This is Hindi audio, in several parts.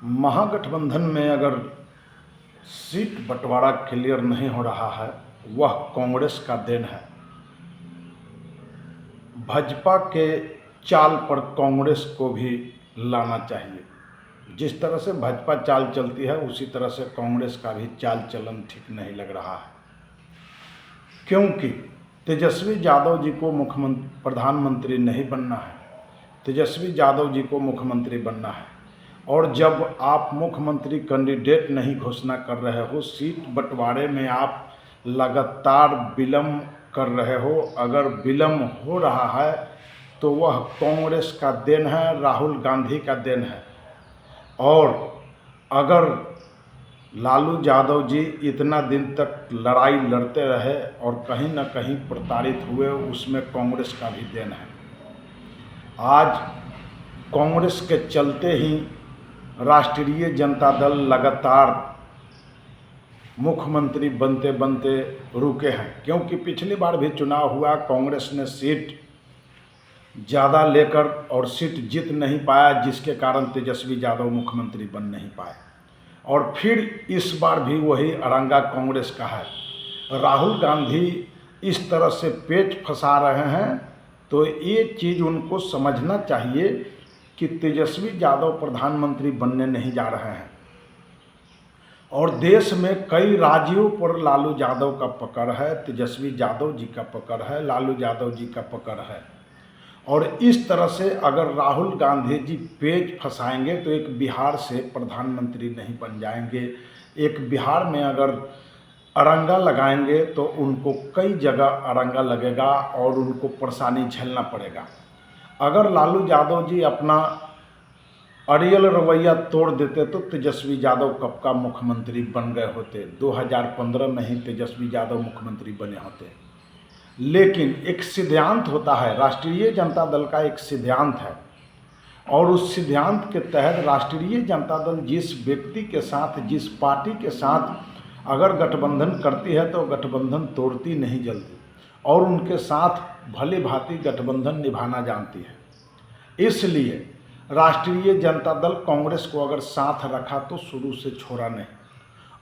महागठबंधन में अगर सीट बंटवारा क्लियर नहीं हो रहा है, वह कांग्रेस का देन है। भाजपा के चाल पर कांग्रेस को भी लाना चाहिए। जिस तरह से भाजपा चाल चलती है, उसी तरह से कांग्रेस का भी चाल चलन ठीक नहीं लग रहा है, क्योंकि तेजस्वी यादव जी को प्रधानमंत्री नहीं बनना है। तेजस्वी यादव जी को मुख्यमंत्री बनना है, और जब आप मुख्यमंत्री कैंडिडेट नहीं घोषणा कर रहे हो, सीट बंटवारे में आप लगातार विलम्ब कर रहे हो, अगर विलम्ब हो रहा है तो वह कांग्रेस का देन है, राहुल गांधी का देन है। और अगर लालू यादव जी इतना दिन तक लड़ाई लड़ते रहे और कहीं न कहीं प्रताड़ित हुए, उसमें कांग्रेस का भी देन है। आज कांग्रेस के चलते ही राष्ट्रीय जनता दल लगातार मुख्यमंत्री बनते बनते रुके हैं, क्योंकि पिछली बार भी चुनाव हुआ, कांग्रेस ने सीट ज़्यादा लेकर और सीट जीत नहीं पाया, जिसके कारण तेजस्वी यादव मुख्यमंत्री बन नहीं पाए। और फिर इस बार भी वही अड़ंगा कांग्रेस का है। राहुल गांधी इस तरह से पेच फंसा रहे हैं, तो ये चीज़ उनको समझना चाहिए कि तेजस्वी यादव प्रधानमंत्री बनने नहीं जा रहे हैं। और देश में कई राज्यों पर लालू यादव का पकड़ है, तेजस्वी यादव जी का पकड़ है, लालू यादव जी का पकड़ है। और इस तरह से अगर राहुल गांधी जी पेच फंसाएंगे तो एक बिहार से प्रधानमंत्री नहीं बन जाएंगे। एक बिहार में अगर अड़ंगा लगाएंगे तो उनको कई जगह अड़ंगा लगेगा और उनको परेशानी झेलना पड़ेगा। अगर लालू यादव जी अपना अड़ियल रवैया तोड़ देते तो तेजस्वी यादव कब का मुख्यमंत्री बन गए होते। 2015 में ही तेजस्वी यादव मुख्यमंत्री बने होते। लेकिन एक सिद्धांत होता है, राष्ट्रीय जनता दल का एक सिद्धांत है, और उस सिद्धांत के तहत राष्ट्रीय जनता दल जिस व्यक्ति के साथ, जिस पार्टी के साथ अगर गठबंधन करती है तो गठबंधन तोड़ती नहीं जल्दी, और उनके साथ भली भांति गठबंधन निभाना जानती है। इसलिए राष्ट्रीय जनता दल कांग्रेस को अगर साथ रखा तो शुरू से छोड़ा नहीं,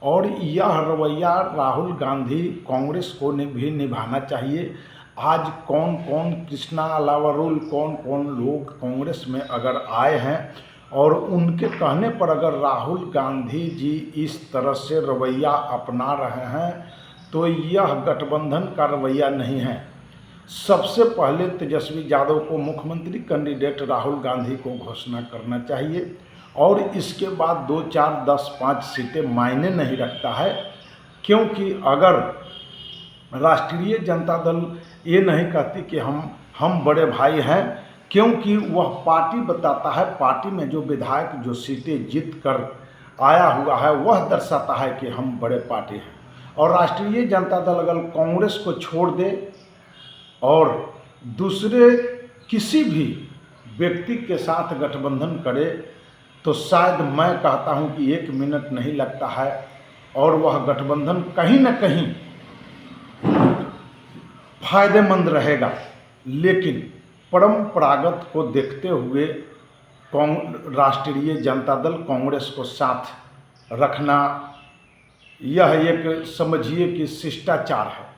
और यह रवैया राहुल गांधी कांग्रेस को भी निभाना चाहिए। आज कौन कौन, कृष्णा अलावरुल, कौन कौन लोग कांग्रेस में अगर आए हैं, और उनके कहने पर अगर राहुल गांधी जी इस तरह से रवैया अपना रहे हैं तो यह गठबंधन का रवैया नहीं है। सबसे पहले तेजस्वी यादव को मुख्यमंत्री कैंडिडेट राहुल गांधी को घोषणा करना चाहिए, और इसके बाद 2, 4, 10, 5 सीटें मायने नहीं रखता है। क्योंकि अगर राष्ट्रीय जनता दल ये नहीं कहती कि हम बड़े भाई हैं, क्योंकि वह पार्टी बताता है, पार्टी में जो विधायक जो सीटें जीत कर आया हुआ है वह दर्शाता है कि हम बड़े पार्टी हैं। और राष्ट्रीय जनता दल अगर कांग्रेस को छोड़ दे और दूसरे किसी भी व्यक्ति के साथ गठबंधन करे तो शायद मैं कहता हूं कि 1 मिनट नहीं लगता है और वह गठबंधन कहीं न कहीं फायदेमंद रहेगा। लेकिन परंपरागत को देखते हुए राष्ट्रीय जनता दल कांग्रेस को साथ रखना, यह एक समझिए कि शिष्टाचार है,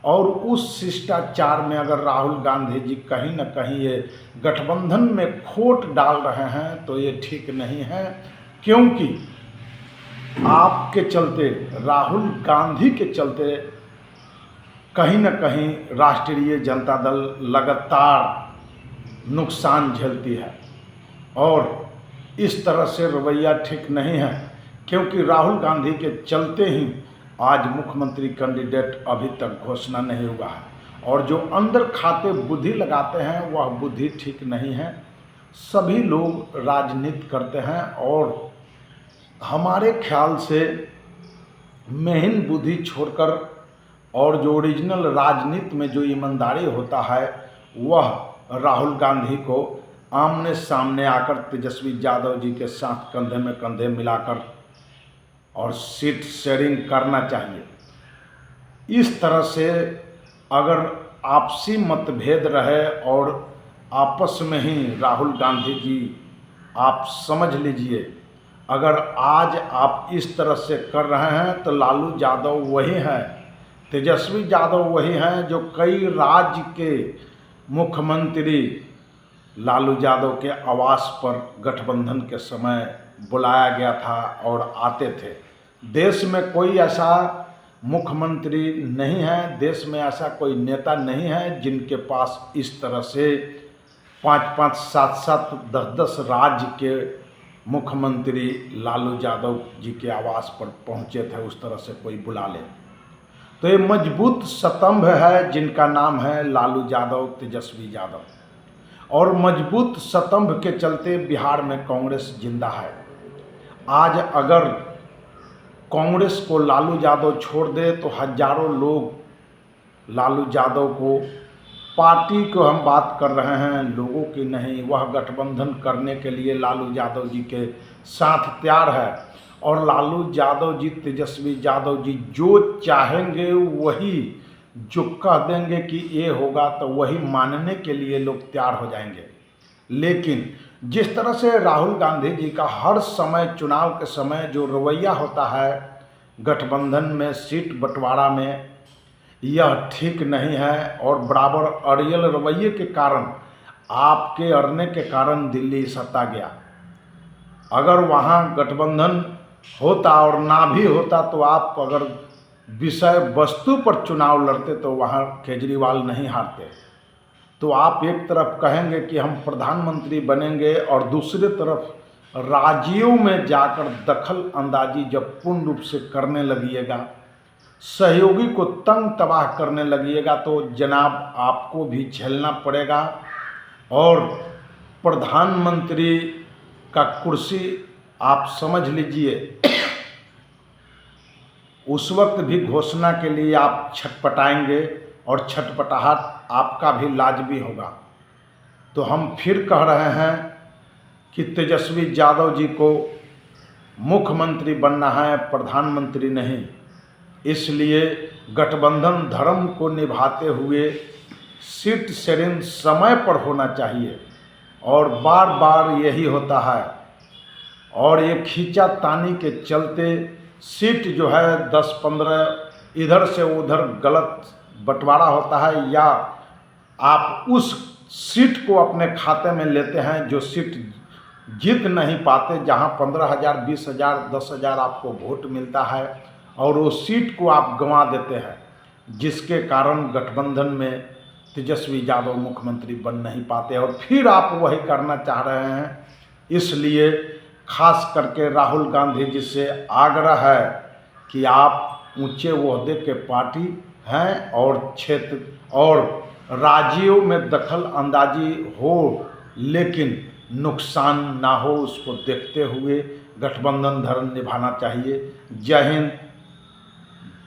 और उस शिष्टाचार में अगर राहुल गांधी जी कहीं न कहीं ये गठबंधन में खोट डाल रहे हैं तो ये ठीक नहीं है। क्योंकि आपके चलते, राहुल गांधी के चलते कहीं न कहीं राष्ट्रीय जनता दल लगातार नुकसान झेलती है, और इस तरह से रवैया ठीक नहीं है। क्योंकि राहुल गांधी के चलते ही आज मुख्यमंत्री कैंडिडेट अभी तक घोषणा नहीं हुआ है, और जो अंदर खाते बुद्धि लगाते हैं वह बुद्धि ठीक नहीं है। सभी लोग राजनीति करते हैं, और हमारे ख्याल से महीन बुद्धि छोड़कर और जो ओरिजिनल राजनीति में जो ईमानदारी होता है वह राहुल गांधी को आमने सामने आकर तेजस्वी यादव जी के साथ कंधे में कंधे मिलाकर और सीट शेयरिंग करना चाहिए। इस तरह से अगर आपसी मतभेद रहे और आपस में ही राहुल गांधी जी, आप समझ लीजिए, अगर आज आप इस तरह से कर रहे हैं तो लालू यादव वही हैं, तेजस्वी यादव वही हैं जो कई राज्य के मुख्यमंत्री लालू यादव के आवास पर गठबंधन के समय बुलाया गया था और आते थे। देश में कोई ऐसा मुख्यमंत्री नहीं है, देश में ऐसा कोई नेता नहीं है जिनके पास इस तरह से 5-5, 7-7, 10-10 राज्य के मुख्यमंत्री लालू यादव जी के आवास पर पहुंचे थे, उस तरह से कोई बुला ले। तो ये मजबूत स्तंभ है जिनका नाम है लालू यादव, तेजस्वी यादव, और मजबूत स्तंभ के चलते बिहार में कांग्रेस जिंदा है। आज अगर कांग्रेस को लालू यादव छोड़ दे तो हजारों लोग लालू यादव को, पार्टी को हम बात कर रहे हैं, लोगों की नहीं, वह गठबंधन करने के लिए लालू यादव जी के साथ तैयार है। और लालू यादव जी, तेजस्वी यादव जी जो चाहेंगे वही, जो कह देंगे कि ये होगा तो वही मानने के लिए लोग तैयार हो जाएंगे। लेकिन जिस तरह से राहुल गांधी जी का हर समय चुनाव के समय जो रवैया होता है गठबंधन में सीट बंटवारा में, यह ठीक नहीं है। और बराबर अड़ियल रवैये के कारण, आपके अड़ने के कारण दिल्ली सत्ता गया। अगर वहाँ गठबंधन होता और ना भी होता तो आप अगर विषय वस्तु पर चुनाव लड़ते तो वहाँ केजरीवाल नहीं हारते। तो आप एक तरफ कहेंगे कि हम प्रधानमंत्री बनेंगे और दूसरी तरफ राज्यों में जाकर दखल अंदाजी जब पूर्ण रूप से करने लगिएगा, सहयोगी को तंग तबाह करने लगिएगा, तो जनाब आपको भी झेलना पड़ेगा। और प्रधानमंत्री का कुर्सी आप समझ लीजिए, उस वक्त भी घोषणा के लिए आप छटपटाएंगे और छटपटाहट आपका भी लाजमी होगा। तो हम फिर कह रहे हैं कि तेजस्वी यादव जी को मुख्यमंत्री बनना है, प्रधानमंत्री नहीं। इसलिए गठबंधन धर्म को निभाते हुए सीट शेयरिंग समय पर होना चाहिए, और बार बार यही होता है। और ये खींचातानी के चलते सीट जो है 10-15 इधर से उधर गलत बंटवारा होता है, या आप उस सीट को अपने खाते में लेते हैं जो सीट जीत नहीं पाते, जहां 15,000, 20,000, 10,000 आपको वोट मिलता है, और उस सीट को आप गंवा देते हैं, जिसके कारण गठबंधन में तेजस्वी यादव मुख्यमंत्री बन नहीं पाते। और फिर आप वही करना चाह रहे हैं। इसलिए खास करके राहुल गांधी जी से आग्रह है कि आप ऊंचे ओहदे के पार्टी हैं और क्षेत्र और राज्यों में दखल अंदाजी हो, लेकिन नुकसान ना हो, उसको देखते हुए गठबंधन धर्म निभाना चाहिए। जय हिंद,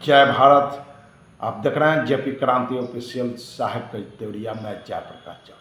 जय भारत। आप देख रहे हैं जेपी क्रांति ऑफिशियल, साहेब का देवरिया, मैं जयप्रकाश।